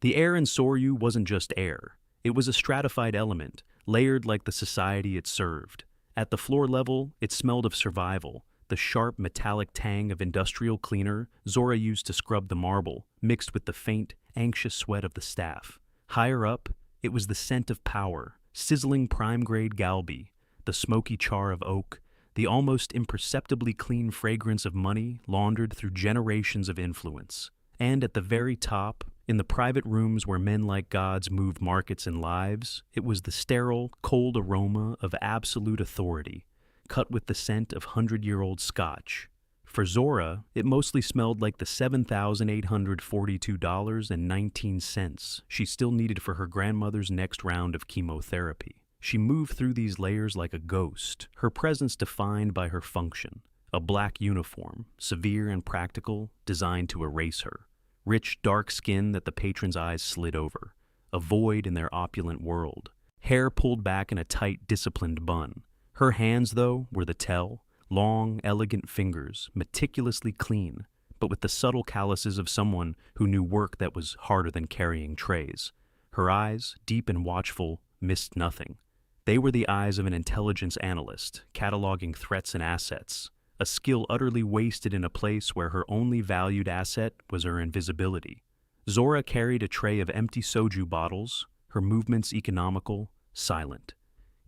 The air in Soryu wasn't just air. It was a stratified element, layered like the society it served. At the floor level, it smelled of survival, the sharp metallic tang of industrial cleaner Zora used to scrub the marble, mixed with the faint, anxious sweat of the staff. Higher up, it was the scent of power, sizzling prime-grade galbi, the smoky char of oak, the almost imperceptibly clean fragrance of money laundered through generations of influence. And at the very top, in the private rooms where men like gods moved markets and lives, it was the sterile, cold aroma of absolute authority, cut with the scent of hundred-year-old scotch. For Zora, it mostly smelled like the $7,842.19 she still needed for her grandmother's next round of chemotherapy. She moved through these layers like a ghost, her presence defined by her function. A black uniform, severe and practical, designed to erase her. Rich, dark skin that the patron's eyes slid over. A void in their opulent world. Hair pulled back in a tight, disciplined bun. Her hands, though, were the tell. Long, elegant fingers, meticulously clean, but with the subtle calluses of someone who knew work that was harder than carrying trays. Her eyes, deep and watchful, missed nothing. They were the eyes of an intelligence analyst, cataloging threats and assets, a skill utterly wasted in a place where her only valued asset was her invisibility. Zora carried a tray of empty soju bottles, her movements economical, silent.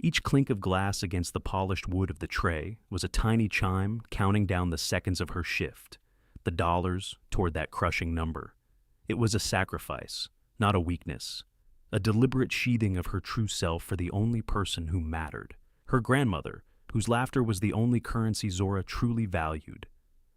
Each clink of glass against the polished wood of the tray was a tiny chime counting down the seconds of her shift, the dollars toward that crushing number. It was a sacrifice, not a weakness, a deliberate sheathing of her true self for the only person who mattered, her grandmother, whose laughter was the only currency Zora truly valued.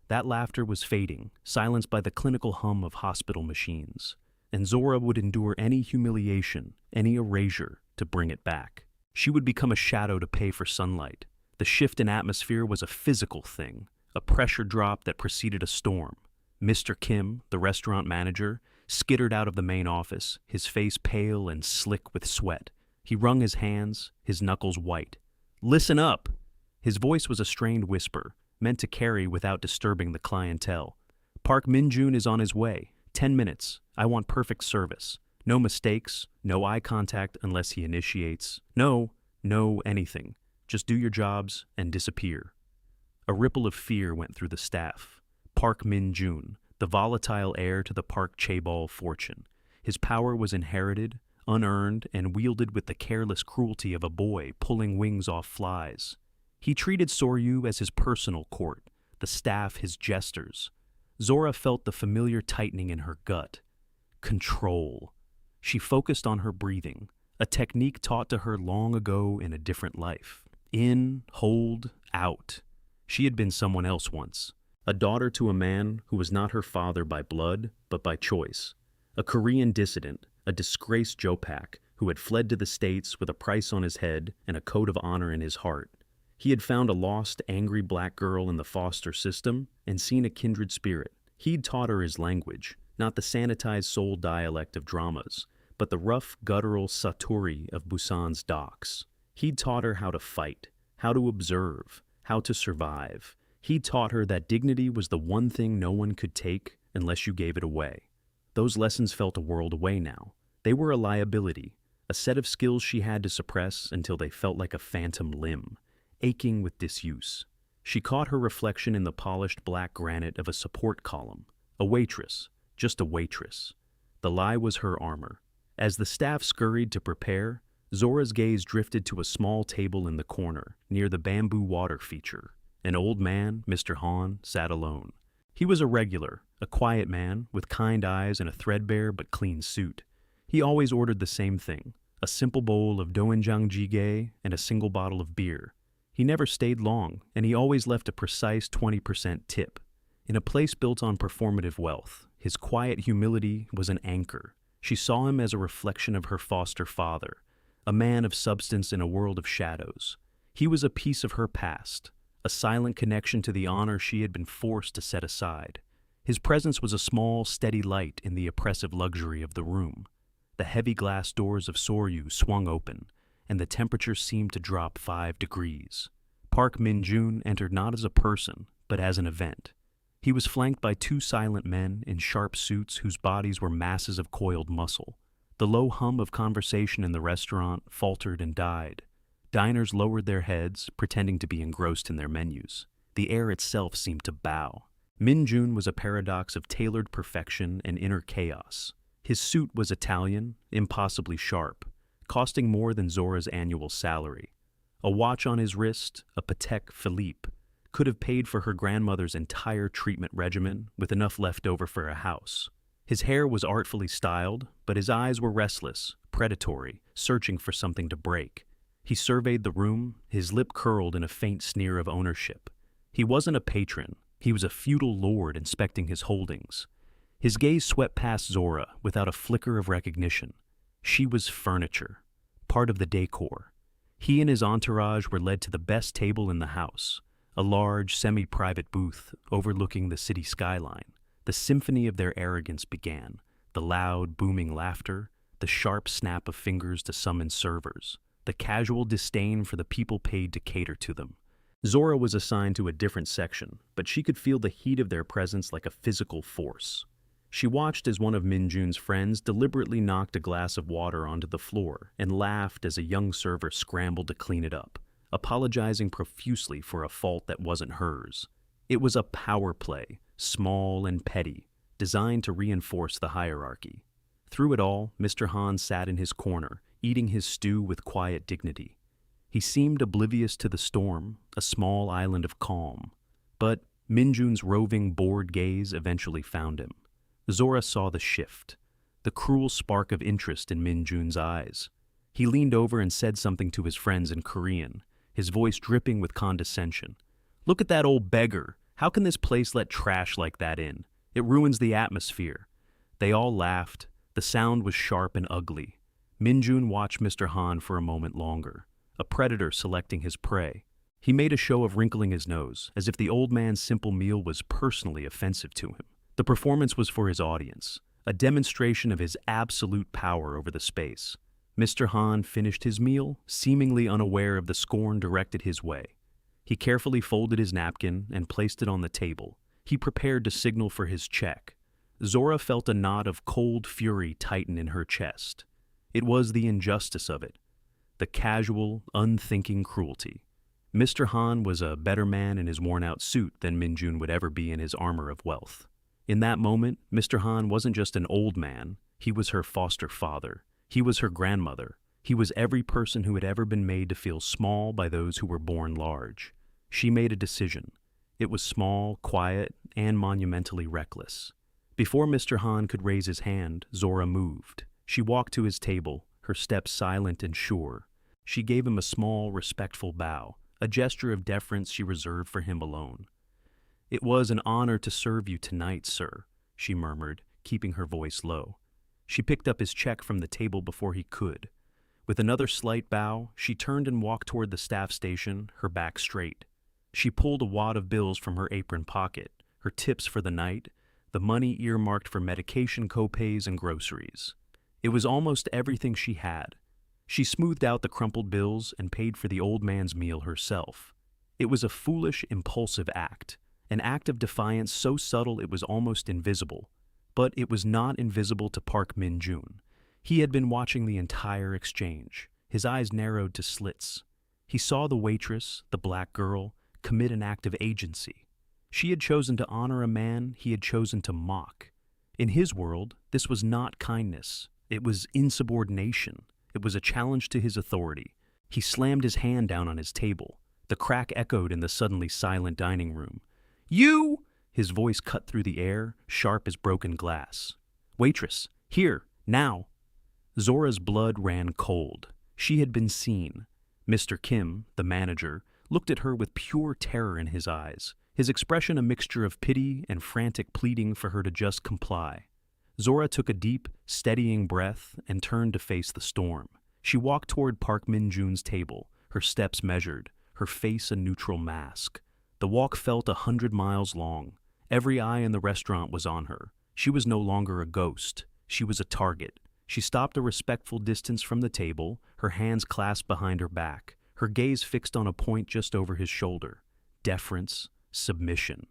That laughter was fading, silenced by the clinical hum of hospital machines, and Zora would endure any humiliation, any erasure to bring it back. She would become a shadow to pay for sunlight. The shift in atmosphere was a physical thing, a pressure drop that preceded a storm. Mr. Kim, the restaurant manager, skittered out of the main office, his face pale and slick with sweat. He wrung his hands, his knuckles white. "Listen up!" His voice was a strained whisper, meant to carry without disturbing the clientele. "Park Min-joon is on his way. 10 minutes. I want perfect service. No mistakes, no eye contact unless he initiates. No anything. Just do your jobs and disappear." A ripple of fear went through the staff. Park Min-joon, the volatile heir to the Park Chaebol fortune. His power was inherited, unearned, and wielded with the careless cruelty of a boy pulling wings off flies. He treated Soryu as his personal court, the staff his jesters. Zora felt the familiar tightening in her gut. Control. She focused on her breathing, a technique taught to her long ago in a different life. In, hold, out. She had been someone else once, a daughter to a man who was not her father by blood, but by choice. A Korean dissident, a disgraced Jopak who had fled to the States with a price on his head and a code of honor in his heart. He had found a lost, angry black girl in the foster system and seen a kindred spirit. He'd taught her his language, not the sanitized soul dialect of dramas, but the rough, guttural Satori of Busan's docks. He'd taught her how to fight, how to observe, how to survive. He'd taught her that dignity was the one thing no one could take unless you gave it away. Those lessons felt a world away now. They were a liability, a set of skills she had to suppress until they felt like a phantom limb, aching with disuse. She caught her reflection in the polished black granite of a support column. A waitress, just a waitress. The lie was her armor. As the staff scurried to prepare, Zora's gaze drifted to a small table in the corner, near the bamboo water feature. An old man, Mr. Han, sat alone. He was a regular, a quiet man, with kind eyes and a threadbare but clean suit. He always ordered the same thing, a simple bowl of doenjang jjigae and a single bottle of beer. He never stayed long, and he always left a precise 20% tip. In a place built on performative wealth, his quiet humility was an anchor. She saw him as a reflection of her foster father, a man of substance in a world of shadows. He was a piece of her past, a silent connection to the honor she had been forced to set aside. His presence was a small, steady light in the oppressive luxury of the room. The heavy glass doors of Soryu swung open, and the temperature seemed to drop 5 degrees. Park Min-joon entered not as a person, but as an event. He was flanked by two silent men in sharp suits whose bodies were masses of coiled muscle. The low hum of conversation in the restaurant faltered and died. Diners lowered their heads, pretending to be engrossed in their menus. The air itself seemed to bow. Min Jun was a paradox of tailored perfection and inner chaos. His suit was Italian, impossibly sharp, costing more than Zora's annual salary. A watch on his wrist, a Patek Philippe, could have paid for her grandmother's entire treatment regimen with enough left over for a house. His hair was artfully styled, but his eyes were restless, predatory, searching for something to break. He surveyed the room, his lip curled in a faint sneer of ownership. He wasn't a patron, he was a feudal lord inspecting his holdings. His gaze swept past Zora without a flicker of recognition. She was furniture, part of the decor. He and his entourage were led to the best table in the house, a large, semi-private booth overlooking the city skyline. The symphony of their arrogance began, the loud, booming laughter, the sharp snap of fingers to summon servers, the casual disdain for the people paid to cater to them. Zora was assigned to a different section, but she could feel the heat of their presence like a physical force. She watched as one of Min Jun's friends deliberately knocked a glass of water onto the floor and laughed as a young server scrambled to clean it up, apologizing profusely for a fault that wasn't hers. It was a power play, small and petty, designed to reinforce the hierarchy. Through it all, Mr. Han sat in his corner, eating his stew with quiet dignity. He seemed oblivious to the storm, a small island of calm. But Min Jun's roving, bored gaze eventually found him. Zora saw the shift, the cruel spark of interest in Min Jun's eyes. He leaned over and said something to his friends in Korean, his voice dripping with condescension. "Look at that old beggar. How can this place let trash like that in? It ruins the atmosphere." They all laughed. The sound was sharp and ugly. Min Jun watched Mr. Han for a moment longer, a predator selecting his prey. He made a show of wrinkling his nose, as if the old man's simple meal was personally offensive to him. The performance was for his audience, a demonstration of his absolute power over the space. Mr. Han finished his meal, seemingly unaware of the scorn directed his way. He carefully folded his napkin and placed it on the table. He prepared to signal for his check. Zora felt a knot of cold fury tighten in her chest. It was the injustice of it, the casual, unthinking cruelty. Mr. Han was a better man in his worn-out suit than Min Jun would ever be in his armor of wealth. In that moment, Mr. Han wasn't just an old man, he was her foster father. He was her grandmother. He was every person who had ever been made to feel small by those who were born large. She made a decision. It was small, quiet, and monumentally reckless. Before Mr. Han could raise his hand, Zora moved. She walked to his table, her steps silent and sure. She gave him a small, respectful bow, a gesture of deference she reserved for him alone. "It was an honor to serve you tonight, sir," she murmured, keeping her voice low. She picked up his check from the table before he could. With another slight bow, she turned and walked toward the staff station, her back straight. She pulled a wad of bills from her apron pocket, her tips for the night, the money earmarked for medication copays and groceries. It was almost everything she had. She smoothed out the crumpled bills and paid for the old man's meal herself. It was a foolish, impulsive act, an act of defiance so subtle it was almost invisible. But it was not invisible to Park Min Jun. He had been watching the entire exchange. His eyes narrowed to slits. He saw the waitress, the black girl, commit an act of agency. She had chosen to honor a man he had chosen to mock. In his world, this was not kindness. It was insubordination. It was a challenge to his authority. He slammed his hand down on his table. The crack echoed in the suddenly silent dining room. "You!" His voice cut through the air, sharp as broken glass. "Waitress, here, now!" Zora's blood ran cold. She had been seen. Mr. Kim, the manager, looked at her with pure terror in his eyes, his expression a mixture of pity and frantic pleading for her to just comply. Zora took a deep, steadying breath and turned to face the storm. She walked toward Park Min Jun's table, her steps measured, her face a neutral mask. The walk felt 100 miles long. Every eye in the restaurant was on her. She was no longer a ghost. She was a target. She stopped a respectful distance from the table, her hands clasped behind her back, her gaze fixed on a point just over his shoulder. Deference, submission.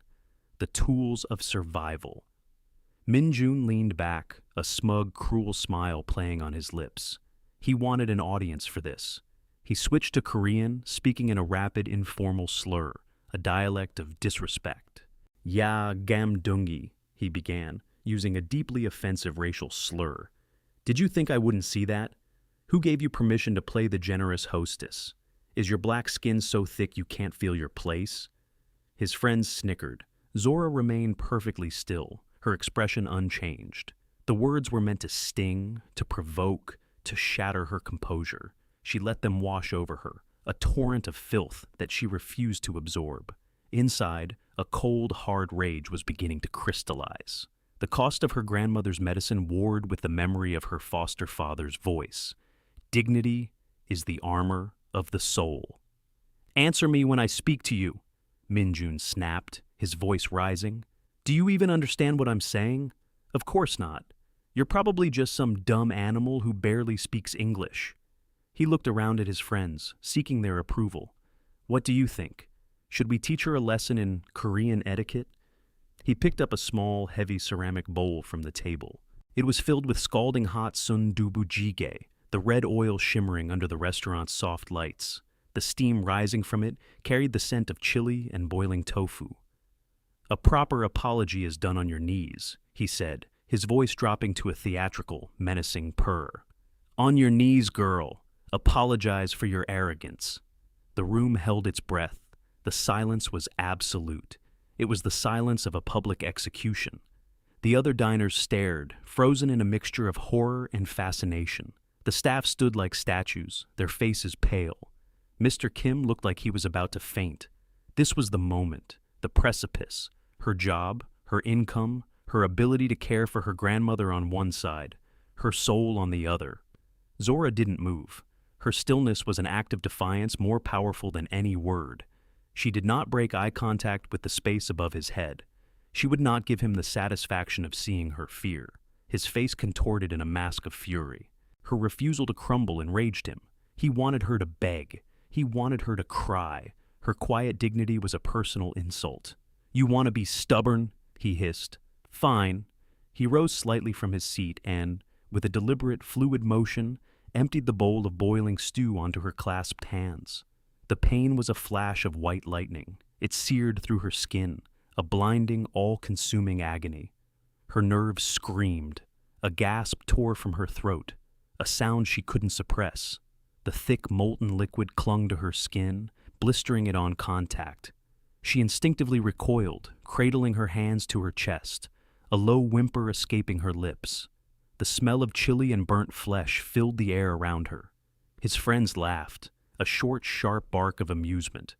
the tools of survival. Minjun leaned back, a smug, cruel smile playing on his lips. He wanted an audience for this. He switched to Korean, speaking in a rapid, informal slur, a dialect of disrespect. Ya gamdungi, he began, using a deeply offensive racial slur. Did you think I wouldn't see that? Who gave you permission to play the generous hostess? Is your black skin so thick you can't feel your place? His friends snickered. Zora remained perfectly still, her expression unchanged. The words were meant to sting, to provoke, to shatter her composure. She let them wash over her, a torrent of filth that she refused to absorb. Inside, a cold, hard rage was beginning to crystallize. The cost of her grandmother's medicine warred with the memory of her foster father's voice. Dignity is the armor of the soul. Answer me when I speak to you, Minjun snapped, his voice rising. Do you even understand what I'm saying? Of course not. You're probably just some dumb animal who barely speaks English. He looked around at his friends, seeking their approval. What do you think? Should we teach her a lesson in Korean etiquette? He picked up a small, heavy ceramic bowl from the table. It was filled with scalding hot sundubu jjigae, the red oil shimmering under the restaurant's soft lights. The steam rising from it carried the scent of chili and boiling tofu. A proper apology is done on your knees, he said, his voice dropping to a theatrical, menacing purr. On your knees, girl. Apologize for your arrogance. The room held its breath. The silence was absolute. It was the silence of a public execution. The other diners stared, frozen in a mixture of horror and fascination. The staff stood like statues, their faces pale. Mr. Kim looked like he was about to faint. This was the moment, the precipice. Her job, her income, her ability to care for her grandmother on one side, her soul on the other. Zora didn't move. Her stillness was an act of defiance more powerful than any word. She did not break eye contact with the space above his head. She would not give him the satisfaction of seeing her fear. His face contorted in a mask of fury. Her refusal to crumble enraged him. He wanted her to beg. He wanted her to cry. Her quiet dignity was a personal insult. You want to be stubborn? He hissed. Fine. He rose slightly from his seat and, with a deliberate, fluid motion, emptied the bowl of boiling stew onto her clasped hands. The pain was a flash of white lightning. It seared through her skin, a blinding, all-consuming agony. Her nerves screamed. A gasp tore from her throat, a sound she couldn't suppress. The thick, molten liquid clung to her skin, blistering it on contact. She instinctively recoiled, cradling her hands to her chest, a low whimper escaping her lips. The smell of chili and burnt flesh filled the air around her. His friends laughed, a short, sharp bark of amusement.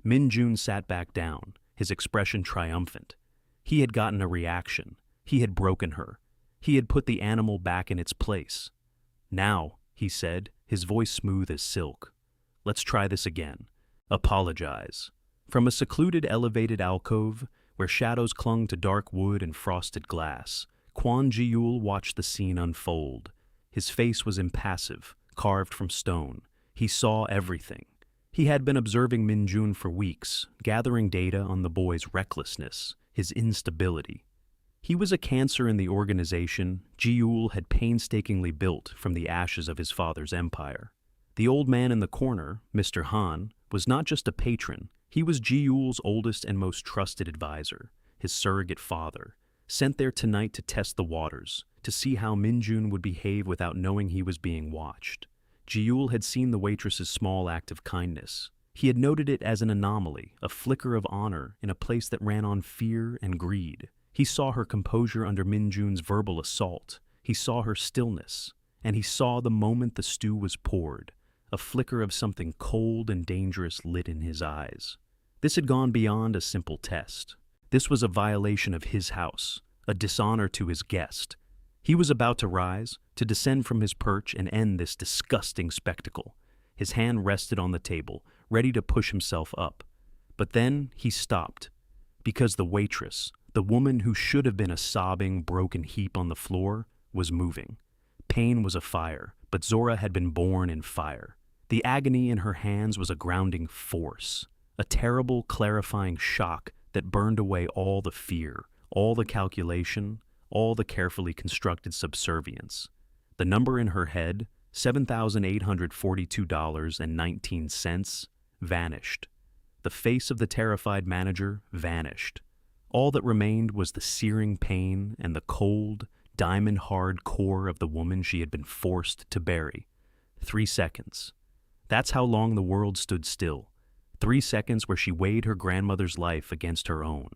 Minjun sat back down, his expression triumphant. He had gotten a reaction. He had broken her. He had put the animal back in its place. Now, he said, his voice smooth as silk. Let's try this again. Apologize. From a secluded elevated alcove, where shadows clung to dark wood and frosted glass, Kwon Ji-yul watched the scene unfold. His face was impassive, carved from stone. He saw everything. He had been observing Minjun for weeks, gathering data on the boy's recklessness, his instability. He was a cancer in the organization Ji-yul had painstakingly built from the ashes of his father's empire. The old man in the corner, Mr. Han, was not just a patron. He was Ji-yul's oldest and most trusted advisor, his surrogate father, sent there tonight to test the waters, to see how Minjun would behave without knowing he was being watched. Ji-yul had seen the waitress's small act of kindness. He had noted it as an anomaly, a flicker of honor in a place that ran on fear and greed. He saw her composure under Minjun's verbal assault. He saw her stillness, and he saw the moment the stew was poured. A flicker of something cold and dangerous lit in his eyes. This had gone beyond a simple test. This was a violation of his house, a dishonor to his guest. He was about to rise, to descend from his perch and end this disgusting spectacle. His hand rested on the table, ready to push himself up. But then he stopped, because the waitress, the woman who should have been a sobbing, broken heap on the floor, was moving. Pain was a fire, but Zora had been born in fire. The agony in her hands was a grounding force, a terrible, clarifying shock that burned away all the fear, all the calculation, all the carefully constructed subservience. The number in her head, $7,842.19, vanished. The face of the terrified manager vanished. All that remained was the searing pain and the cold, diamond-hard core of the woman she had been forced to bury. 3 seconds. That's how long the world stood still. 3 seconds where she weighed her grandmother's life against her own.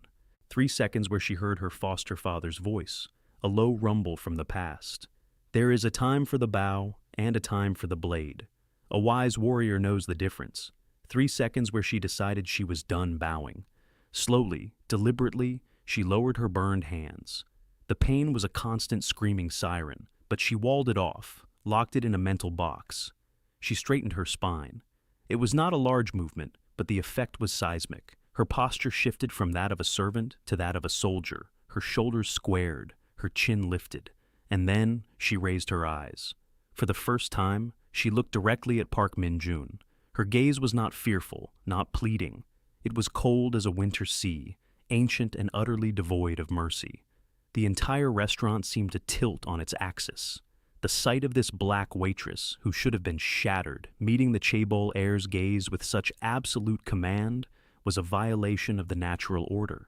3 seconds where she heard her foster father's voice, a low rumble from the past. There is a time for the bow and a time for the blade. A wise warrior knows the difference. 3 seconds where she decided she was done bowing. Slowly, deliberately, she lowered her burned hands. The pain was a constant screaming siren, but she walled it off, locked it in a mental box. She straightened her spine. It was not a large movement, but the effect was seismic. Her posture shifted from that of a servant to that of a soldier. Her shoulders squared, her chin lifted, and then she raised her eyes. For the first time, she looked directly at Park Min-jun. Her gaze was not fearful, not pleading. It was cold as a winter sea, ancient and utterly devoid of mercy. The entire restaurant seemed to tilt on its axis. The sight of this black waitress, who should have been shattered, meeting the chaebol heir's gaze with such absolute command, was a violation of the natural order.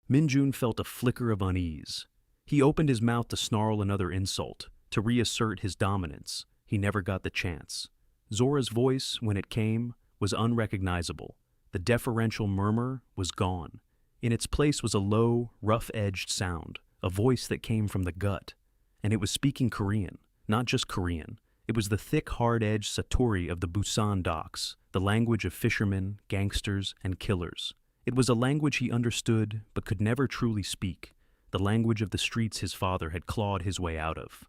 Min-jun felt a flicker of unease. He opened his mouth to snarl another insult, to reassert his dominance. He never got the chance. Zora's voice, when it came, was unrecognizable. The deferential murmur was gone. In its place was a low, rough-edged sound, a voice that came from the gut. And it was speaking Korean, not just Korean. It was the thick, hard-edged Satori of the Busan docks, the language of fishermen, gangsters, and killers. It was a language he understood but could never truly speak, the language of the streets his father had clawed his way out of.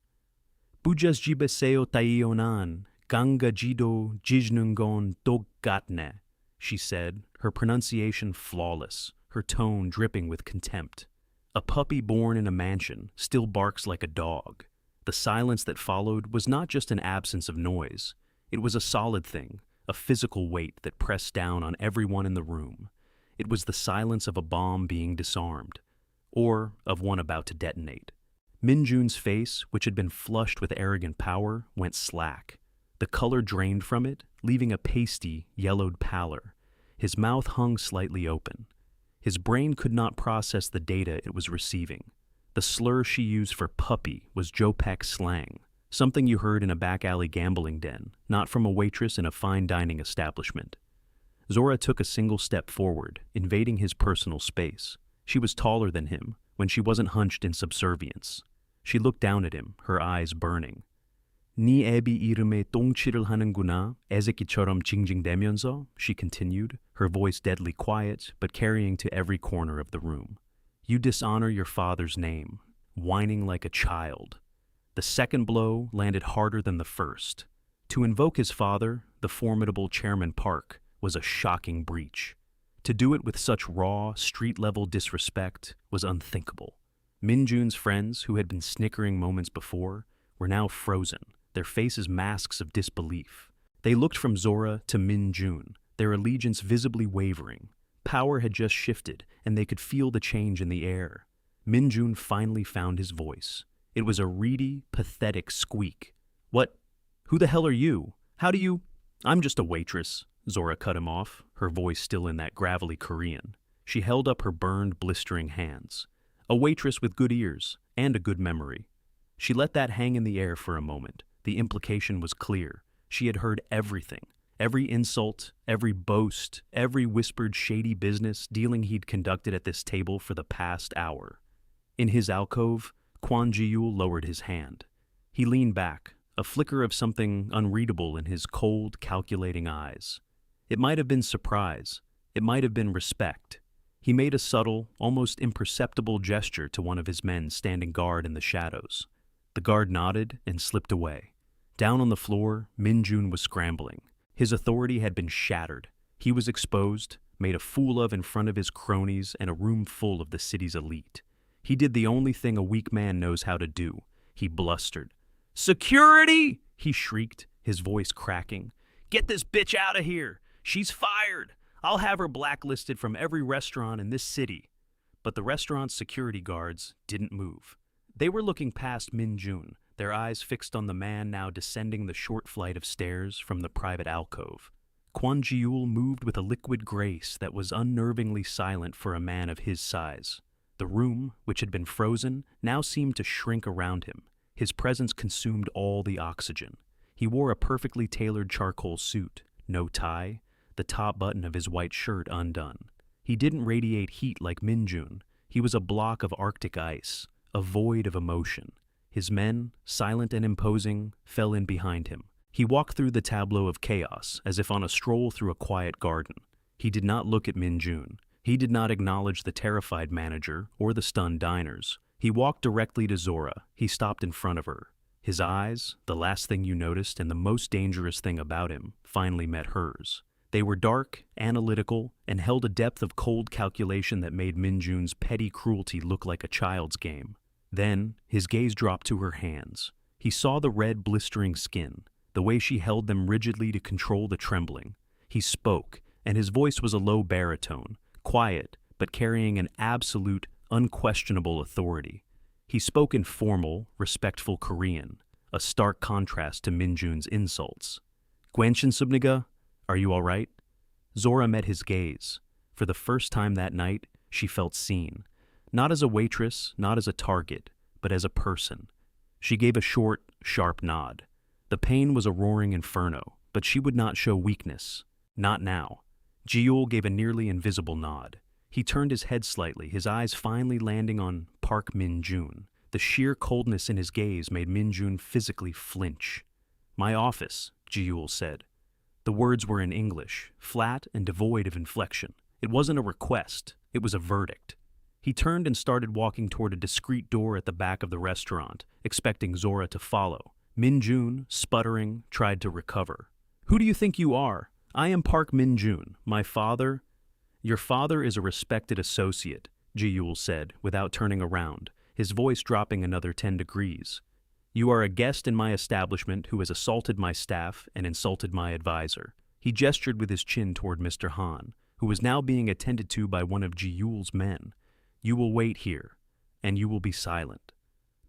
Bujas jibeseo taionan, ganga jido jijnungon doggatne, she said, her pronunciation flawless, her tone dripping with contempt. A puppy born in a mansion still barks like a dog. The silence that followed was not just an absence of noise. It was a solid thing, a physical weight that pressed down on everyone in the room. It was the silence of a bomb being disarmed, or of one about to detonate. Min-jun's face, which had been flushed with arrogant power, went slack. The color drained from it, leaving a pasty, yellowed pallor. His mouth hung slightly open. His brain could not process the data it was receiving. The slur she used for puppy was Jopek slang, something you heard in a back-alley gambling den, not from a waitress in a fine dining establishment. Zora took a single step forward, invading his personal space. She was taller than him, when she wasn't hunched in subservience. She looked down at him, her eyes burning. 네 애비 이름에 똥칠을 하는구나, 애새끼처럼 징징대면서, she continued, her voice deadly quiet, but carrying to every corner of the room. You dishonor your father's name, whining like a child. The second blow landed harder than the first. To invoke his father, the formidable Chairman Park, was a shocking breach. To do it with such raw, street-level disrespect was unthinkable. Min-jun's friends, who had been snickering moments before, were now frozen, their faces masks of disbelief. They looked from Zora to Min-jun, their allegiance visibly wavering. Power had just shifted, and they could feel the change in the air. Min-jun finally found his voice. It was a reedy, pathetic squeak. What? Who the hell are you? How do you— I'm just a waitress. Zora cut him off, her voice still in that gravelly Korean. She held up her burned, blistering hands. A waitress with good ears, and a good memory. She let that hang in the air for a moment. The implication was clear. She had heard everything. Every insult, every boast, every whispered shady business dealing he'd conducted at this table for the past hour. In his alcove, Kwon Ji-yul lowered his hand. He leaned back, a flicker of something unreadable in his cold, calculating eyes. It might have been surprise. It might have been respect. He made a subtle, almost imperceptible gesture to one of his men standing guard in the shadows. The guard nodded and slipped away. Down on the floor, Min-jun was scrambling. His authority had been shattered. He was exposed, made a fool of in front of his cronies and a room full of the city's elite. He did the only thing a weak man knows how to do. He blustered. "Security!" he shrieked, his voice cracking. "Get this bitch out of here! She's fired! I'll have her blacklisted from every restaurant in this city." But the restaurant's security guards didn't move. They were looking past Min Jun, their eyes fixed on the man now descending the short flight of stairs from the private alcove. Kwon Ji-ul moved with a liquid grace that was unnervingly silent for a man of his size. The room, which had been frozen, now seemed to shrink around him. His presence consumed all the oxygen. He wore a perfectly tailored charcoal suit, no tie, the top button of his white shirt undone. He didn't radiate heat like Min Jun. He was a block of Arctic ice, a void of emotion. His men, silent and imposing, fell in behind him. He walked through the tableau of chaos as if on a stroll through a quiet garden. He did not look at Min Jun. He did not acknowledge the terrified manager or the stunned diners. He walked directly to Zora. He stopped in front of her. His eyes, the last thing you noticed and the most dangerous thing about him, finally met hers. They were dark, analytical, and held a depth of cold calculation that made Min Jun's petty cruelty look like a child's game. Then, his gaze dropped to her hands. He saw the red, blistering skin, the way she held them rigidly to control the trembling. He spoke, and his voice was a low baritone, quiet, but carrying an absolute, unquestionable authority. He spoke in formal, respectful Korean, a stark contrast to Min Jun's insults. "Gwenshin Subniga, are you all right?" Zora met his gaze. For the first time that night, she felt seen. Not as a waitress, not as a target, but as a person. She gave a short, sharp nod. The pain was a roaring inferno, but she would not show weakness. Not now. Ji-ul gave a nearly invisible nod. He turned his head slightly, his eyes finally landing on Park Min Jun. The sheer coldness in his gaze made Min Jun physically flinch. "My office," Ji-ul said. The words were in English, flat and devoid of inflection. It wasn't a request, it was a verdict. He turned and started walking toward a discreet door at the back of the restaurant, expecting Zora to follow. Min Jun, sputtering, tried to recover. "Who do you think you are? I am Park Min Jun. My father—" "Your father is a respected associate," Ji-ul said, without turning around, his voice dropping another 10 degrees. "You are a guest in my establishment who has assaulted my staff and insulted my advisor." He gestured with his chin toward Mr. Han, who was now being attended to by one of Ji-ul's men. "You will wait here, and you will be silent."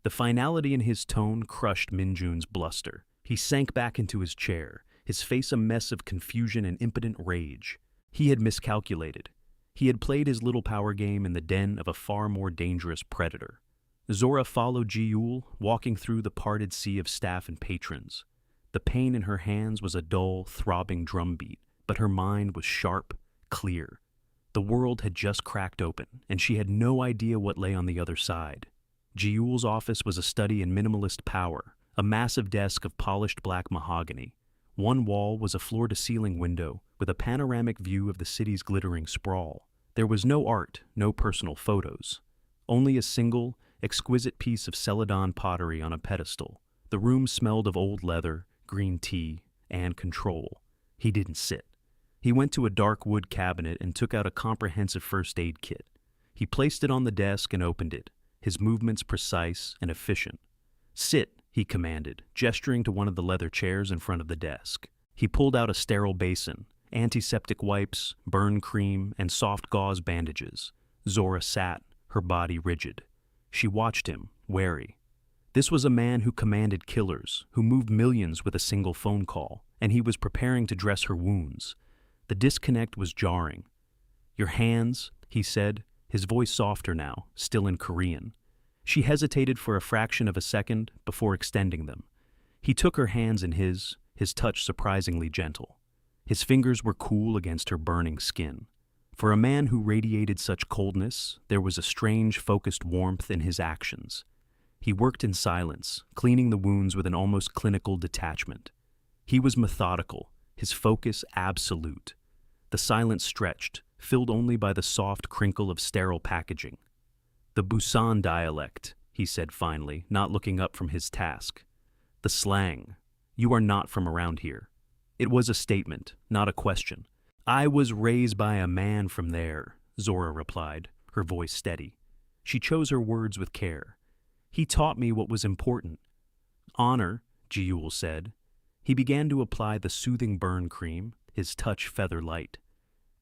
The finality in his tone crushed Min Jun's bluster. He sank back into his chair, his face a mess of confusion and impotent rage. He had miscalculated. He had played his little power game in the den of a far more dangerous predator. Zora followed Ji-ul, walking through the parted sea of staff and patrons. The pain in her hands was a dull, throbbing drumbeat, but her mind was sharp, clear. The world had just cracked open, and she had no idea what lay on the other side. Ji-ul's office was a study in minimalist power, a massive desk of polished black mahogany. One wall was a floor-to-ceiling window with a panoramic view of the city's glittering sprawl. There was no art, no personal photos. Only a single, exquisite piece of Celadon pottery on a pedestal. The room smelled of old leather, green tea, and control. He didn't sit. He went to a dark wood cabinet and took out a comprehensive first aid kit. He placed it on the desk and opened it, his movements precise and efficient. "Sit," he commanded, gesturing to one of the leather chairs in front of the desk. He pulled out a sterile basin, antiseptic wipes, burn cream, and soft gauze bandages. Zora sat, her body rigid. She watched him, wary. This was a man who commanded killers, who moved millions with a single phone call, and he was preparing to dress her wounds. The disconnect was jarring. "Your hands," he said, his voice softer now, still in Korean. She hesitated for a fraction of a second before extending them. He took her hands in his touch surprisingly gentle. His fingers were cool against her burning skin. For a man who radiated such coldness, there was a strange, focused warmth in his actions. He worked in silence, cleaning the wounds with an almost clinical detachment. He was methodical, his focus absolute. The silence stretched, filled only by the soft crinkle of sterile packaging. "The Busan dialect," he said finally, not looking up from his task. "The slang. You are not from around here." It was a statement, not a question. "I was raised by a man from there," Zora replied, her voice steady. She chose her words with care. "He taught me what was important." "Honor," Ji-ul said. He began to apply the soothing burn cream, his touch feather light.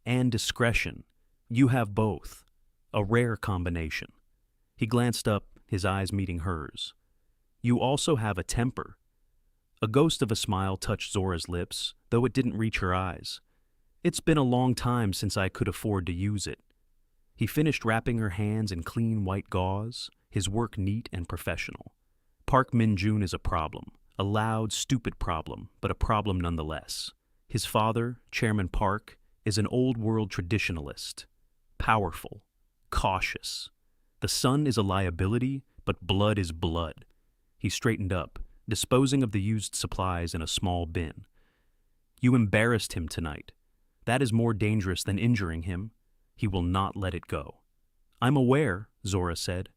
and discretion. You have both. A rare combination. He glanced up, his eyes meeting hers. You also have a temper. A ghost of a smile touched Zora's lips, though it didn't reach her eyes. It's been a long time since I could afford to use it. He finished wrapping her hands in clean white gauze, his work neat and professional. Park Min-joon is a problem, a loud, stupid problem, but a problem nonetheless. His father, Chairman Park, is an old-world traditionalist, powerful, cautious. The son is a liability, but blood is blood. He straightened up, disposing of the used supplies in a small bin. You embarrassed him tonight. That is more dangerous than injuring him. He will not let it go. I'm aware, Zora said.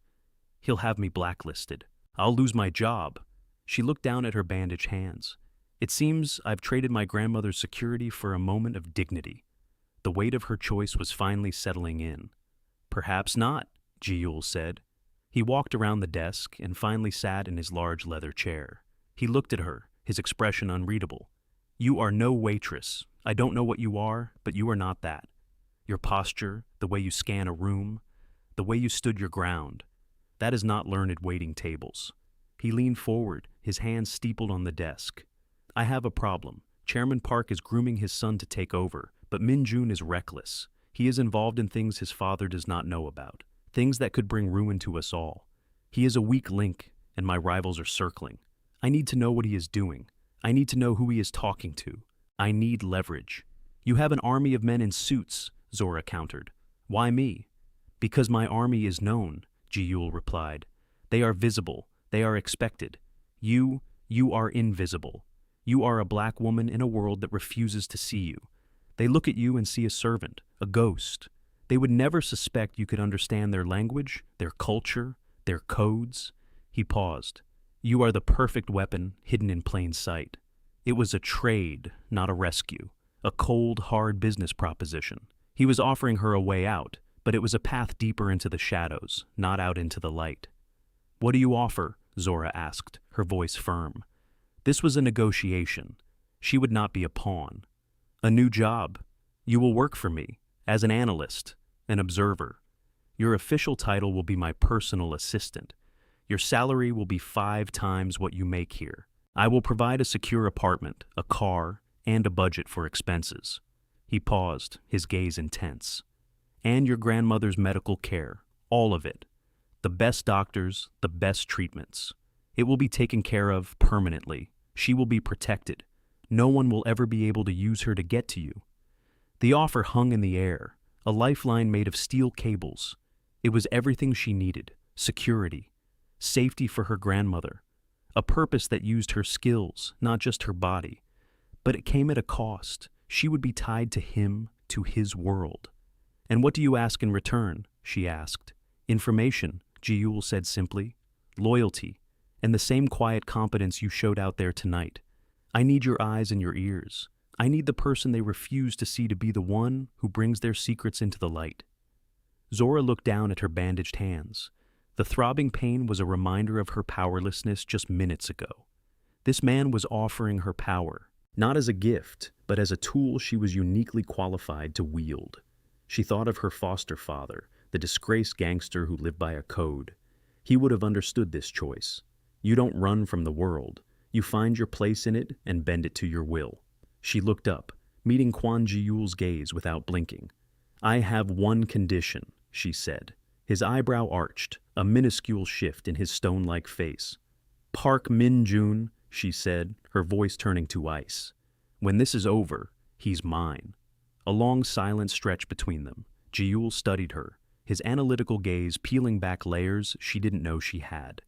He'll have me blacklisted. I'll lose my job. She looked down at her bandaged hands. It seems I've traded my grandmother's security for a moment of dignity. The weight of her choice was finally settling in. Perhaps not, Ji-Yul said. He walked around the desk and finally sat in his large leather chair. He looked at her, his expression unreadable. You are no waitress. I don't know what you are, but you are not that. Your posture, the way you scan a room, the way you stood your ground, that is not learned waiting tables. He leaned forward, his hands steepled on the desk. I have a problem. Chairman Park is grooming his son to take over, but Min-joon is reckless. He is involved in things his father does not know about, things that could bring ruin to us all. He is a weak link, and my rivals are circling. I need to know what he is doing. I need to know who he is talking to. I need leverage. You have an army of men in suits, Zora countered. Why me? Because my army is known, Ji-Yul replied. They are visible. They are expected. You are invisible. You are a black woman in a world that refuses to see you. They look at you and see a servant, a ghost. They would never suspect you could understand their language, their culture, their codes. He paused. You are the perfect weapon hidden in plain sight. It was a trade, not a rescue. A cold, hard business proposition. He was offering her a way out, but it was a path deeper into the shadows, not out into the light. What do you offer? Zora asked, her voice firm. This was a negotiation. She would not be a pawn. A new job. You will work for me, as an analyst, an observer. Your official title will be my personal assistant. Your salary will be 5 times what you make here. I will provide a secure apartment, a car, and a budget for expenses. He paused, his gaze intense. And your grandmother's medical care, all of it. The best doctors, the best treatments. It will be taken care of permanently. She will be protected. No one will ever be able to use her to get to you. The offer hung in the air, a lifeline made of steel cables. It was everything she needed, security, safety for her grandmother, a purpose that used her skills, not just her body. But it came at a cost. She would be tied to him, to his world. And what do you ask in return? She asked. Information, Ji-Yul said simply. Loyalty, and the same quiet competence you showed out there tonight. I need your eyes and your ears. I need the person they refuse to see to be the one who brings their secrets into the light. Zora looked down at her bandaged hands. The throbbing pain was a reminder of her powerlessness just minutes ago. This man was offering her power, not as a gift, but as a tool she was uniquely qualified to wield. She thought of her foster father, the disgraced gangster who lived by a code. He would have understood this choice. You don't run from the world. You find your place in it and bend it to your will. She looked up, meeting Kwon Ji-Yul's gaze without blinking. I have one condition, she said. His eyebrow arched, a minuscule shift in his stone-like face. Park Min-joon, she said, her voice turning to ice. When this is over, he's mine. A long silence stretched between them. Ji-Yul studied her, his analytical gaze peeling back layers she didn't know she had.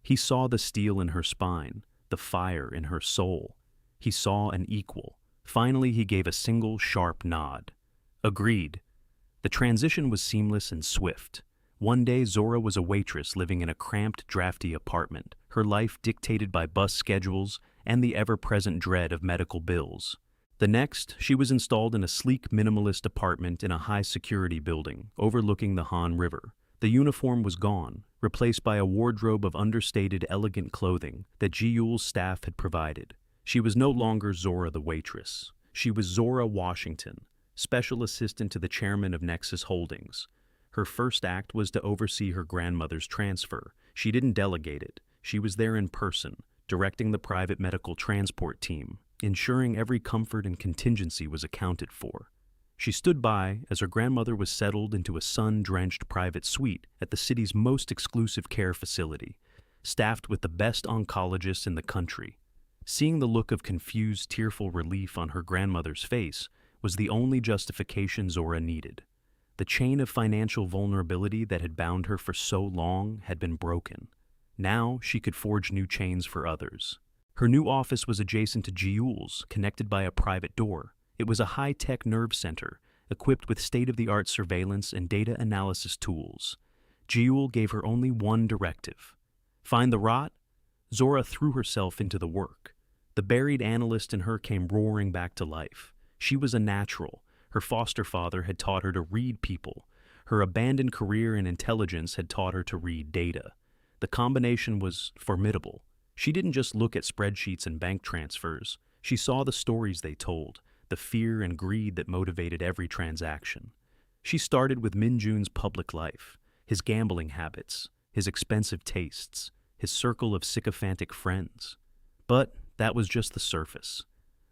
He saw the steel in her spine, the fire in her soul. He saw an equal. Finally, he gave a single, sharp nod. Agreed. The transition was seamless and swift. One day, Zora was a waitress living in a cramped, drafty apartment, her life dictated by bus schedules and the ever-present dread of medical bills. The next, she was installed in a sleek, minimalist apartment in a high-security building overlooking the Han River. The uniform was gone, replaced by a wardrobe of understated, elegant clothing that Ji-Yul's staff had provided. She was no longer Zora the waitress. She was Zora Washington, special assistant to the chairman of Nexus Holdings. Her first act was to oversee her grandmother's transfer. She didn't delegate it. She was there in person, directing the private medical transport team, ensuring every comfort and contingency was accounted for. She stood by as her grandmother was settled into a sun-drenched private suite at the city's most exclusive care facility, staffed with the best oncologists in the country. Seeing the look of confused, tearful relief on her grandmother's face was the only justification Zora needed. The chain of financial vulnerability that had bound her for so long had been broken. Now she could forge new chains for others. Her new office was adjacent to Jiul's, connected by a private door. It was a high-tech nerve center, equipped with state-of-the-art surveillance and data analysis tools. Jiul gave her only one directive: find the rot. Zora threw herself into the work. The buried analyst in her came roaring back to life. She was a natural. Her foster father had taught her to read people. Her abandoned career in intelligence had taught her to read data. The combination was formidable. She didn't just look at spreadsheets and bank transfers. She saw the stories they told, the fear and greed that motivated every transaction. She started with Minjun's public life, his gambling habits, his expensive tastes, his circle of sycophantic friends. But that was just the surface.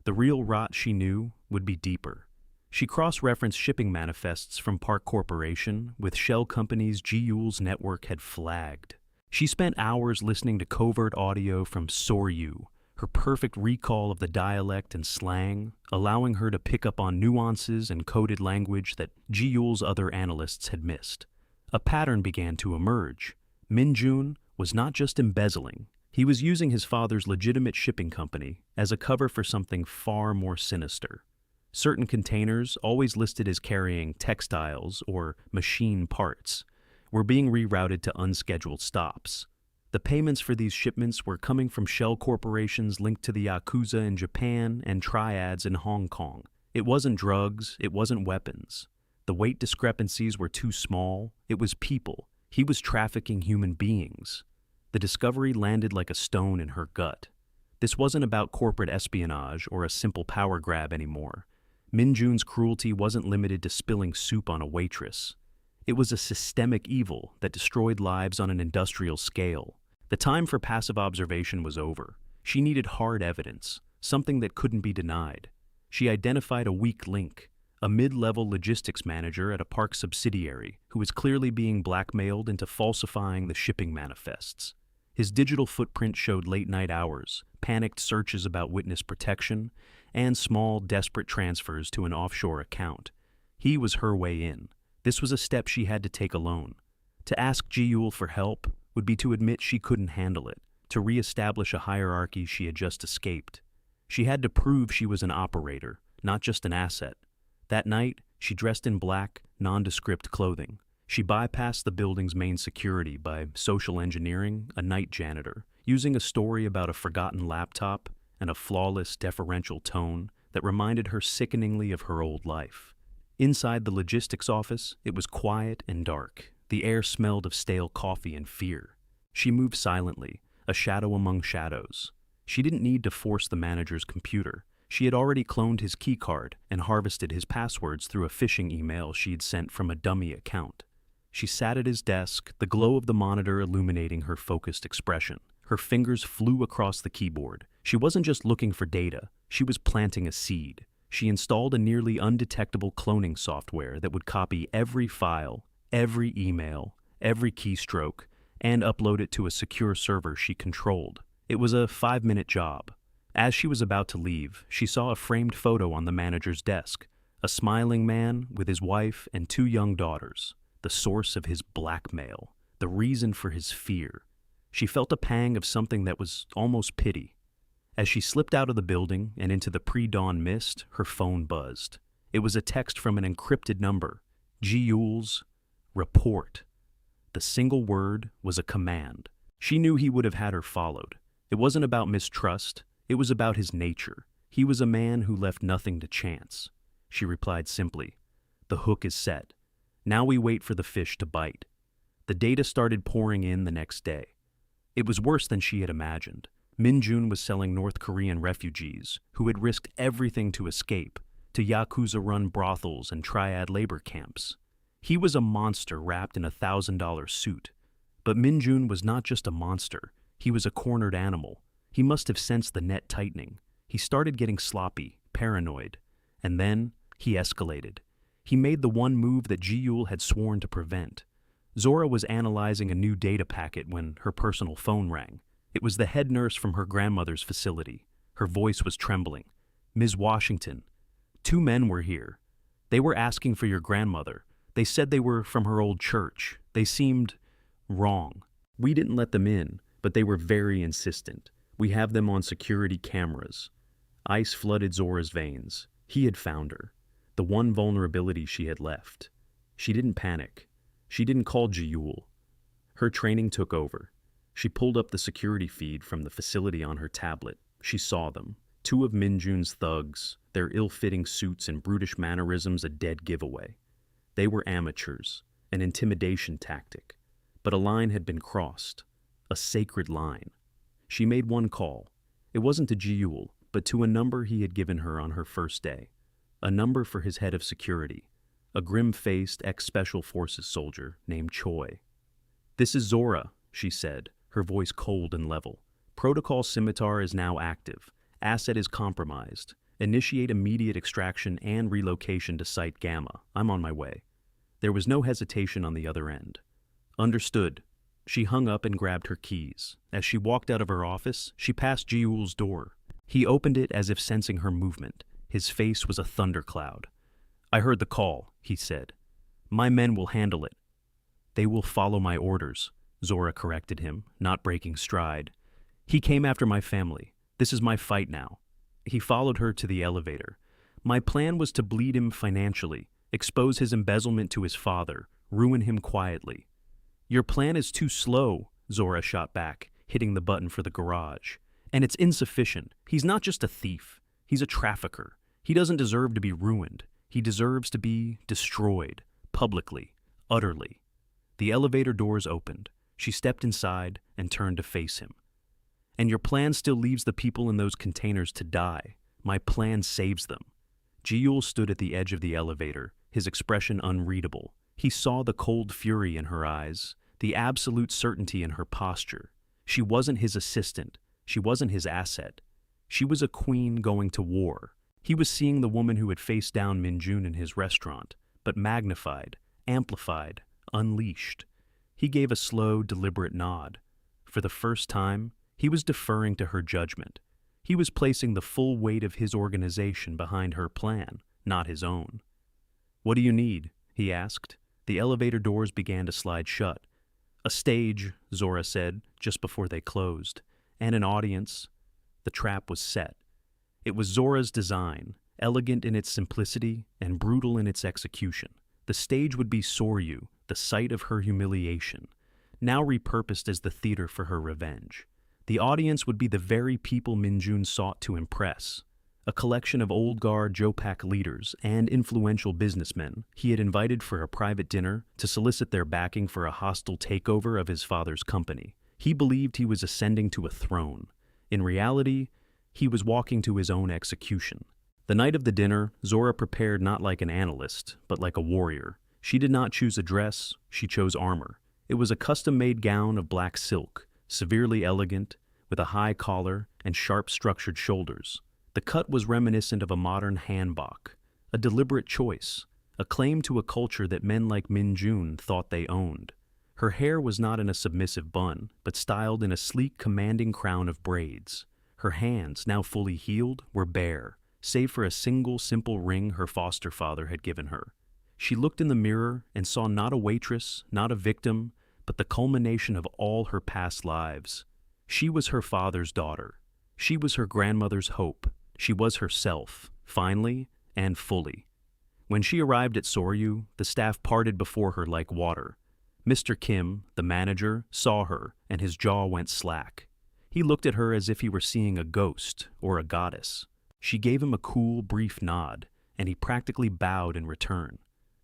The real rot, she knew, would be deeper. She cross-referenced shipping manifests from Park Corporation with shell companies Jiul's network had flagged. She spent hours listening to covert audio from Soryu, her perfect recall of the dialect and slang, allowing her to pick up on nuances and coded language that Jiul's other analysts had missed. A pattern began to emerge. Minjun was not just embezzling. He was using his father's legitimate shipping company as a cover for something far more sinister. Certain containers, always listed as carrying textiles or machine parts, were being rerouted to unscheduled stops. The payments for these shipments were coming from shell corporations linked to the Yakuza in Japan and triads in Hong Kong. It wasn't drugs, it wasn't weapons. The weight discrepancies were too small. It was people. He was trafficking human beings. The discovery landed like a stone in her gut. This wasn't about corporate espionage or a simple power grab anymore. Minjun's cruelty wasn't limited to spilling soup on a waitress. It was a systemic evil that destroyed lives on an industrial scale. The time for passive observation was over. She needed hard evidence, something that couldn't be denied. She identified a weak link, a mid-level logistics manager at a Park subsidiary who was clearly being blackmailed into falsifying the shipping manifests. His digital footprint showed late-night hours, panicked searches about witness protection, and small, desperate transfers to an offshore account. He was her way in. This was a step she had to take alone. To ask Jiul for help would be to admit she couldn't handle it, to reestablish a hierarchy she had just escaped. She had to prove she was an operator, not just an asset. That night, she dressed in black, nondescript clothing. She bypassed the building's main security by social engineering a night janitor, using a story about a forgotten laptop and a flawless, deferential tone that reminded her sickeningly of her old life. Inside the logistics office, it was quiet and dark. The air smelled of stale coffee and fear. She moved silently, a shadow among shadows. She didn't need to force the manager's computer. She had already cloned his keycard and harvested his passwords through a phishing email she'd sent from a dummy account. She sat at his desk, the glow of the monitor illuminating her focused expression. Her fingers flew across the keyboard. She wasn't just looking for data, she was planting a seed. She installed a nearly undetectable cloning software that would copy every file, every email, every keystroke, and upload it to a secure server she controlled. It was a 5-minute job. As she was about to leave, she saw a framed photo on the manager's desk, a smiling man with his wife and 2 young daughters, the source of his blackmail, the reason for his fear. She felt a pang of something that was almost pity. As she slipped out of the building and into the pre-dawn mist, her phone buzzed. It was a text from an encrypted number, Jiul's report. The single word was a command. She knew he would have had her followed. It wasn't about mistrust, it was about his nature. He was a man who left nothing to chance. She replied simply, "The hook is set. Now we wait for the fish to bite." The data started pouring in the next day. It was worse than she had imagined. Minjun was selling North Korean refugees who had risked everything to escape, to Yakuza-run brothels and triad labor camps. He was a monster wrapped in $1,000 suit. But Minjun was not just a monster, he was a cornered animal. He must have sensed the net tightening. He started getting sloppy, paranoid. And then, he escalated. He made the one move that Ji-Yul had sworn to prevent. Zora was analyzing a new data packet when her personal phone rang. It was the head nurse from her grandmother's facility. Her voice was trembling. "Ms. Washington, 2 men were here. They were asking for your grandmother. They said they were from her old church. They seemed wrong. We didn't let them in, but they were very insistent. We have them on security cameras." Ice flooded Zora's veins. He had found her. The one vulnerability she had left. She didn't panic. She didn't call Ji-Yul. Her training took over. She pulled up the security feed from the facility on her tablet. She saw them. 2 of Minjun's thugs, their ill-fitting suits and brutish mannerisms a dead giveaway. They were amateurs, an intimidation tactic. But a line had been crossed. A sacred line. She made one call. It wasn't to Ji-Yul, but to a number he had given her on her first day. A number for his head of security. A grim-faced ex-Special Forces soldier named Choi. "This is Zora," she said, her voice cold and level. "Protocol Scimitar is now active. Asset is compromised. Initiate immediate extraction and relocation to Site Gamma. I'm on my way." There was no hesitation on the other end. "Understood." She hung up and grabbed her keys. As she walked out of her office, she passed Ji-Yul's door. He opened it as if sensing her movement. His face was a thundercloud. "I heard the call," he said. "My men will handle it." "They will follow my orders," Zora corrected him, not breaking stride. "He came after my family. This is my fight now." He followed her to the elevator. "My plan was to bleed him financially, expose his embezzlement to his father, ruin him quietly." "Your plan is too slow," Zora shot back, hitting the button for the garage. "And it's insufficient. He's not just a thief. He's a trafficker. He doesn't deserve to be ruined. He deserves to be destroyed, publicly, utterly." The elevator doors opened. She stepped inside and turned to face him. "And your plan still leaves the people in those containers to die. My plan saves them." Ji-Yul stood at the edge of the elevator, his expression unreadable. He saw the cold fury in her eyes, the absolute certainty in her posture. She wasn't his assistant. She wasn't his asset. She was a queen going to war. He was seeing the woman who had faced down Minjun in his restaurant, but magnified, amplified, unleashed. He gave a slow, deliberate nod. For the first time, he was deferring to her judgment. He was placing the full weight of his organization behind her plan, not his own. "What do you need?" he asked. The elevator doors began to slide shut. "A stage," Zora said, just before they closed, "and an audience." The trap was set. It was Zora's design, elegant in its simplicity and brutal in its execution. The stage would be Soryu, the site of her humiliation, now repurposed as the theater for her revenge. The audience would be the very people Minjun sought to impress, a collection of old guard Jopak leaders and influential businessmen he had invited for a private dinner to solicit their backing for a hostile takeover of his father's company. He believed he was ascending to a throne. In reality, he was walking to his own execution. The night of the dinner, Zora prepared not like an analyst, but like a warrior. She did not choose a dress, she chose armor. It was a custom-made gown of black silk, severely elegant, with a high collar and sharp-structured shoulders. The cut was reminiscent of a modern hanbok, a deliberate choice, a claim to a culture that men like Minjun thought they owned. Her hair was not in a submissive bun, but styled in a sleek, commanding crown of braids. Her hands, now fully healed, were bare, save for a single simple ring her foster father had given her. She looked in the mirror and saw not a waitress, not a victim, but the culmination of all her past lives. She was her father's daughter. She was her grandmother's hope. She was herself, finally and fully. When she arrived at Soryu, the staff parted before her like water. Mr. Kim, the manager, saw her, and his jaw went slack. He looked at her as if he were seeing a ghost or a goddess. She gave him a cool, brief nod, and he practically bowed in return.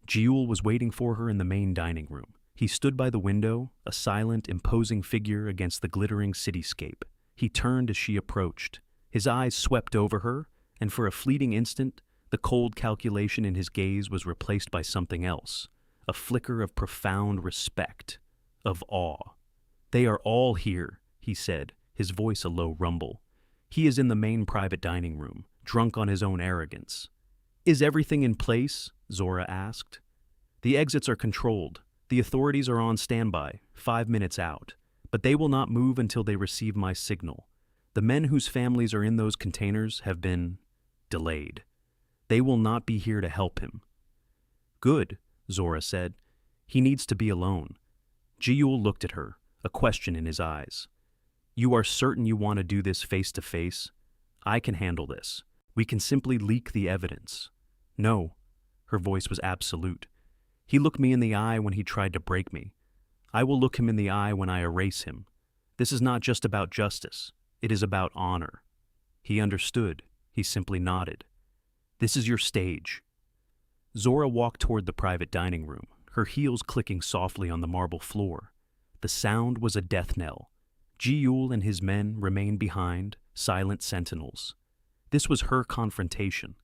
Ji-Yul was waiting for her in the main dining room. He stood by the window, a silent, imposing figure against the glittering cityscape. He turned as she approached. His eyes swept over her, and for a fleeting instant, The cold calculation in his gaze was replaced by something else, a flicker of profound respect, of awe. "They are all here," he said, his voice a low rumble. "He is in the main private dining room, drunk on his own arrogance." "Is everything in place?" Zora asked. "The exits are controlled. The authorities are on standby, 5 minutes out. But they will not move until they receive my signal. The men whose families are in those containers have been delayed. They will not be here to help him." "Good," Zora said. "He needs to be alone." Ji-Yul looked at her, a question in his eyes. "You are certain you want to do this face to face? I can handle this. We can simply leak the evidence." "No." Her voice was absolute. "He looked me in the eye when he tried to break me. I will look him in the eye when I erase him. This is not just about justice. It is about honor." He understood. He simply nodded. "This is your stage." Zora walked toward the private dining room, her heels clicking softly on the marble floor. The sound was a death knell. Ji-Yul and his men remained behind, silent sentinels. This was her confrontation.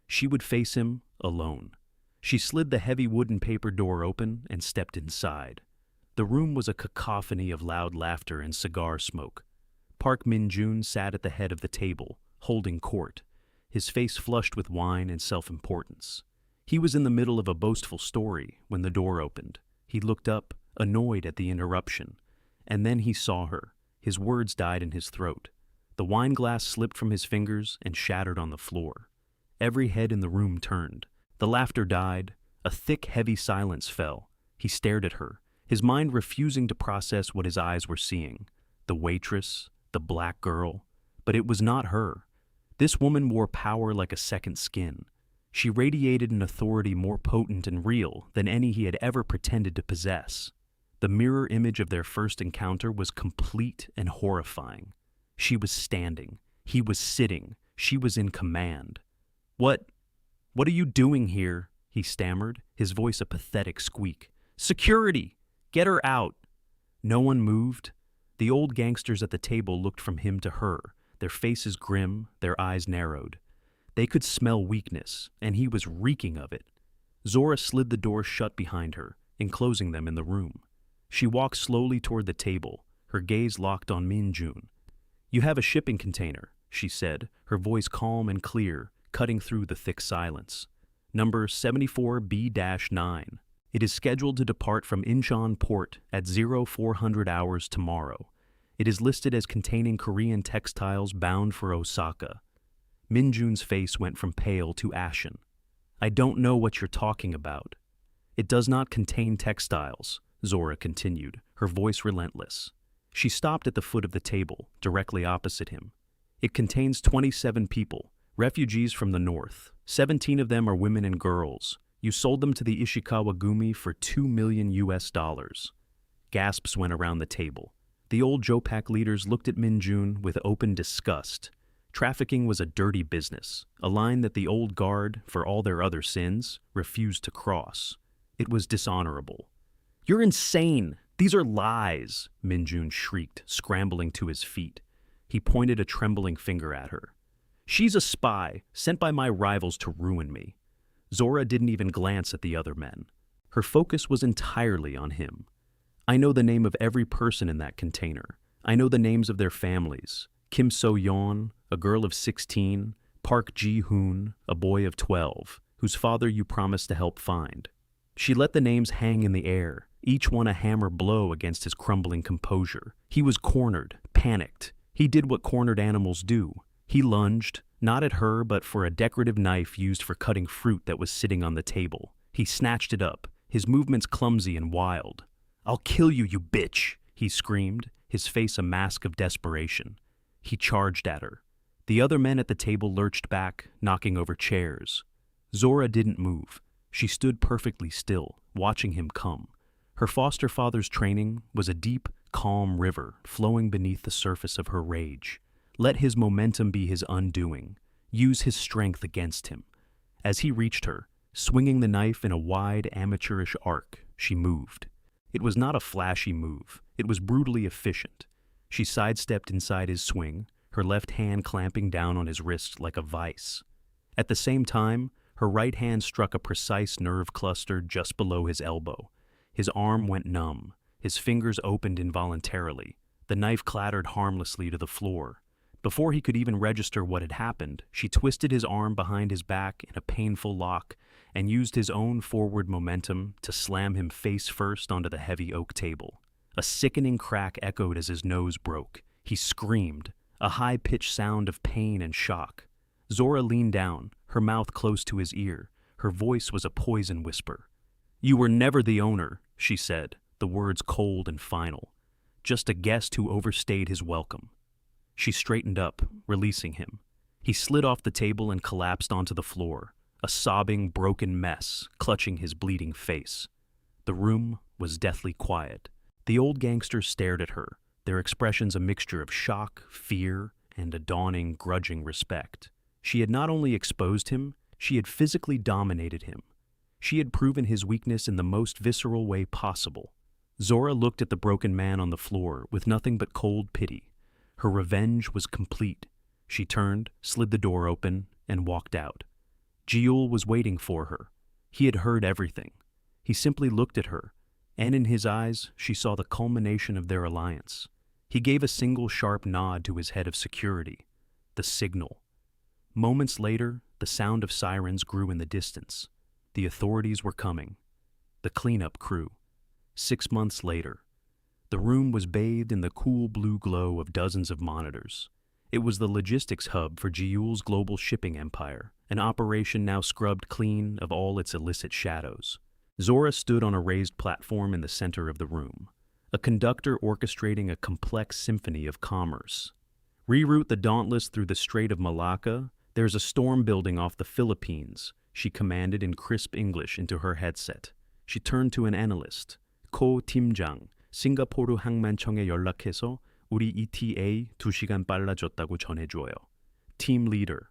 She would face him alone. She slid the heavy wooden paper door open and stepped inside. The room was a cacophony of loud laughter and cigar smoke. Park Min-jun sat at the head of the table, holding court, his face flushed with wine and self-importance. He was in the middle of a boastful story when the door opened. He looked up, annoyed at the interruption. And then he saw her. His words died in his throat. The wine glass slipped from his fingers and shattered on the floor. Every head in the room turned. The laughter died. A thick, heavy silence fell. He stared at her, his mind refusing to process what his eyes were seeing. The waitress, the black girl. But it was not her. This woman wore power like a second skin. She radiated an authority more potent and real than any he had ever pretended to possess. The mirror image of their first encounter was complete and horrifying. She was standing. He was sitting. She was in command. What are you doing here?" he stammered, his voice a pathetic squeak. "Security! Get her out!" No one moved. The old gangsters at the table looked from him to her, their faces grim, their eyes narrowed. They could smell weakness, and he was reeking of it. Zora slid the door shut behind her, enclosing them in the room. She walked slowly toward the table, her gaze locked on Min-jun. "You have a shipping container," she said, her voice calm and clear, cutting through the thick silence. "Number 74B-9. It is scheduled to depart from Incheon Port at 0400 hours tomorrow. It is listed as containing Korean textiles bound for Osaka." Min-jun's face went from pale to ashen. "I don't know what you're talking about." "It does not contain textiles," Zora continued, her voice relentless. She stopped at the foot of the table, directly opposite him. "It contains 27 people, refugees from the north. 17 of them are women and girls. You sold them to the Ishikawa Gumi for $2 million. Gasps went around the table. The old Jopak leaders looked at Min-jun with open disgust. Trafficking was a dirty business, a line that the old guard, for all their other sins, refused to cross. It was dishonorable. "You're insane! These are lies!" Min-jun shrieked, scrambling to his feet. He pointed a trembling finger at her. "She's a spy, sent by my rivals to ruin me." Zora didn't even glance at the other men. Her focus was entirely on him. "I know the name of every person in that container. I know the names of their families. Kim So-yeon, a girl of 16, Park Ji-hoon, a boy of 12, whose father you promised to help find." She let the names hang in the air, each one a hammer blow against his crumbling composure. He was cornered, panicked. He did what cornered animals do. He lunged, not at her but for a decorative knife used for cutting fruit that was sitting on the table. He snatched it up, his movements clumsy and wild. "I'll kill you, you bitch!" he screamed, his face a mask of desperation. He charged at her. The other men at the table lurched back, knocking over chairs. Zora didn't move. She stood perfectly still, watching him come. Her foster father's training was a deep, calm river flowing beneath the surface of her rage. Let his momentum be his undoing. Use his strength against him. As he reached her, swinging the knife in a wide, amateurish arc, she moved. It was not a flashy move. It was brutally efficient. She sidestepped inside his swing, her left hand clamping down on his wrist like a vice. At the same time, her right hand struck a precise nerve cluster just below his elbow. His arm went numb. His fingers opened involuntarily. The knife clattered harmlessly to the floor. Before he could even register what had happened, she twisted his arm behind his back in a painful lock and used his own forward momentum to slam him face first onto the heavy oak table. A sickening crack echoed as his nose broke. He screamed, a high-pitched sound of pain and shock. Zora leaned down, her mouth close to his ear. Her voice was a poison whisper. "You were never the owner," she said, the words cold and final. "Just a guest who overstayed his welcome." She straightened up, releasing him. He slid off the table and collapsed onto the floor, a sobbing, broken mess clutching his bleeding face. The room was deathly quiet. The old gangsters stared at her, their expressions a mixture of shock, fear, and a dawning, grudging respect. She had not only exposed him, she had physically dominated him. She had proven his weakness in the most visceral way possible. Zora looked at the broken man on the floor with nothing but cold pity. Her revenge was complete. She turned, slid the door open, and walked out. Jiul was waiting for her. He had heard everything. He simply looked at her, and in his eyes she saw the culmination of their alliance. He gave a single sharp nod to his head of security. The signal. Moments later, the sound of sirens grew in the distance. The authorities were coming. The cleanup crew. 6 months later. The room was bathed in the cool blue glow of dozens of monitors. It was the logistics hub for Jiul's global shipping empire, an operation now scrubbed clean of all its illicit shadows. Zora stood on a raised platform in the center of the room, a conductor orchestrating a complex symphony of commerce. "Reroute the Dauntless through the Strait of Malacca. There's a storm building off the Philippines," she commanded in crisp English into her headset. She turned to an analyst. "고 팀장, 싱가포르 항만청에 연락해서 우리 ETA 2시간 빨라졌다고 전해줘요." Team leader.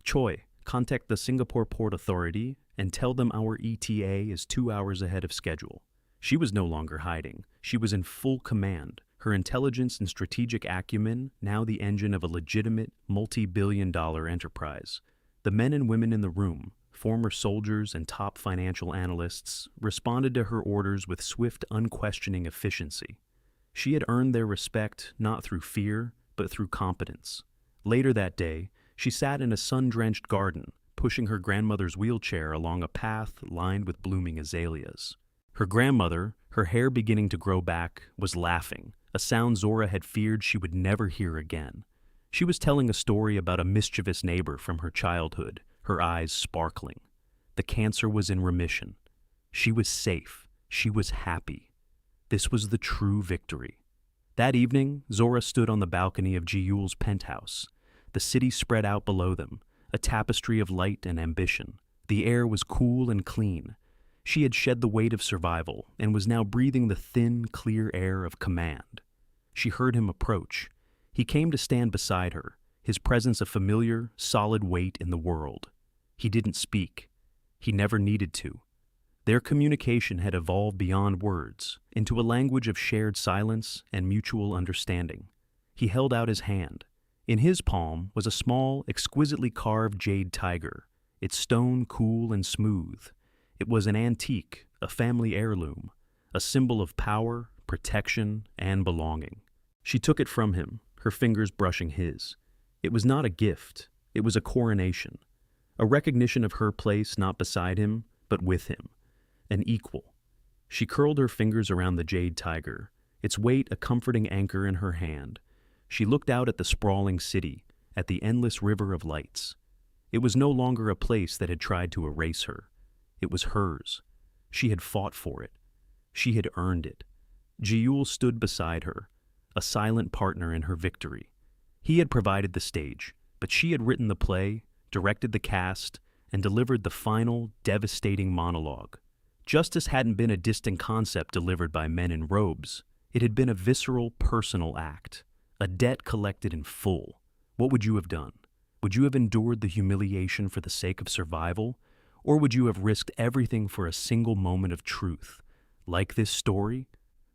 "Choi, contact the Singapore Port Authority and tell them our ETA is 2 hours ahead of schedule." She was no longer hiding. She was in full command, her intelligence and strategic acumen now the engine of a legitimate, multi-billion-dollar enterprise. The men and women in the room, former soldiers and top financial analysts, responded to her orders with swift, unquestioning efficiency. She had earned their respect not through fear, but through competence. Later that day, she sat in a sun-drenched garden, pushing her grandmother's wheelchair along a path lined with blooming azaleas. Her grandmother, her hair beginning to grow back, was laughing, a sound Zora had feared she would never hear again. She was telling a story about a mischievous neighbor from her childhood, her eyes sparkling. The cancer was in remission. She was safe. She was happy. This was the true victory. That evening, Zora stood on the balcony of Jiul's penthouse. The city spread out below them, a tapestry of light and ambition. The air was cool and clean. She had shed the weight of survival and was now breathing the thin, clear air of command. She heard him approach. He came to stand beside her, his presence a familiar, solid weight in the world. He didn't speak. He never needed to. Their communication had evolved beyond words, into a language of shared silence and mutual understanding. He held out his hand. In his palm was a small, exquisitely carved jade tiger, its stone cool and smooth. It was an antique, a family heirloom, a symbol of power, protection, and belonging. She took it from him, her fingers brushing his. It was not a gift. It was a coronation, a recognition of her place not beside him, but with him, an equal. She curled her fingers around the jade tiger, its weight a comforting anchor in her hand. She looked out at the sprawling city, at the endless river of lights. It was no longer a place that had tried to erase her. It was hers. She had fought for it. She had earned it. Jiul stood beside her, a silent partner in her victory. He had provided the stage, but she had written the play, directed the cast, and delivered the final, devastating monologue. Justice hadn't been a distant concept delivered by men in robes. It had been a visceral, personal act, a debt collected in full. What would you have done? Would you have endured the humiliation for the sake of survival? Or would you have risked everything for a single moment of truth? Like this story?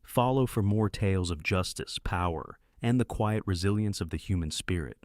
Follow for more tales of justice, power, and the quiet resilience of the human spirit.